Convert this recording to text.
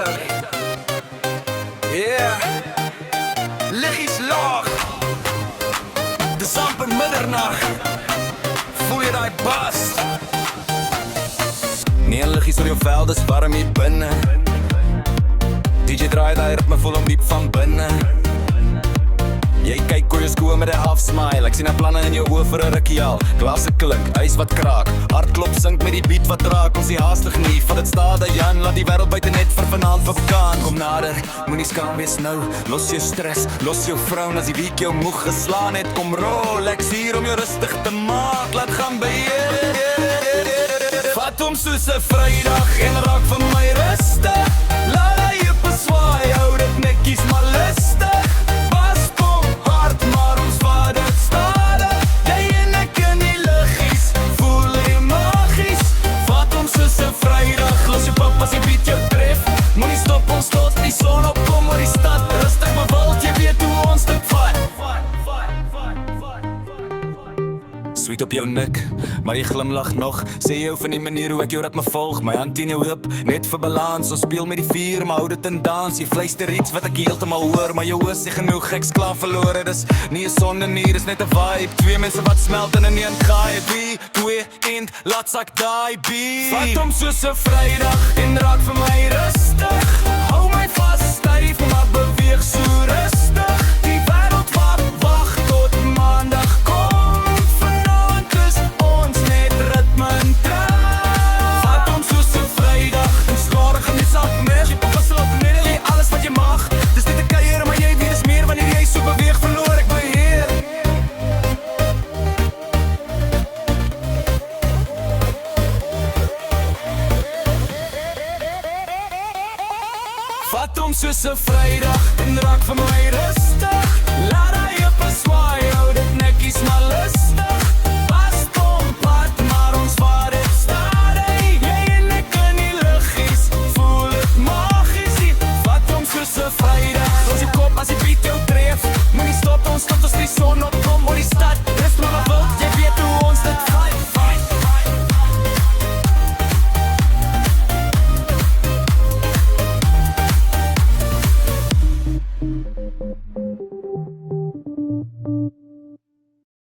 rustig. Yeah. Liggies laag. Dis amper middernacht. Voel jy die bas? Nee, liggies oor jou vel, dis warm hier binne. DJ draai die ritme voel om diep van binne. Jy kyk oor jou skoe met 'n half smile. Ek sien 'n planne in jou oë vir 'n rukkie al. Glasse klink, ys wat kraak. Hartklop sink met die beat wat raak. Ons die haastig nie, vat dit stadig Jan. Laat die wêreld buite net vir vanaand verkaan. Kom nader, moenie skaam wees nou. Los jou stres, los jou vrou. As die week jou moeg geslaan het, kom Rolex hier om jou rustig te maak. Laat gaan beheer. Vat hom soos 'n Vrydag en raak vir my rustig. Laat hy jou beswaai, hou dit netjies maar lustig. As die beat jou tref, moenie stop ons tot die son opkom oor die stad. Rustig maar wild, jy weet hoe ons dit vat. Sweet op jou nik, maar jy glimlach nog. Sê jou van die manier hoe ek jou ritme volg. My hand in jou hip, net vir balans. Ons speel met die vuur, maar hou dit in dans. Jy fluister iets wat ek heeltemal hoor, maar jou oor sê genoeg, ek's klaar verlore. Dis nie 'n sonde nie, dis net 'n vibe. Twee mense wat smelt in 'n een gaai. 3, 2, 1, laat sak die beat. Vat hom soos 'n Vrydag en raak vir my rustig. Hou my vas, styf maar beweeg so rustig. Die wêreld wag tot maandag kom. Vanaand is ons net ritme en trap. Vat hom soos 'n Vrydag en skadig in die sak mes. Jy pas op net jy alles wat jy mag. Dis net 'n kuier, maar jy weet is meer wanneer jy so beweeg. Verloor ek beheer. Vat hom soos 'n Vrydag en raak vir my rustig.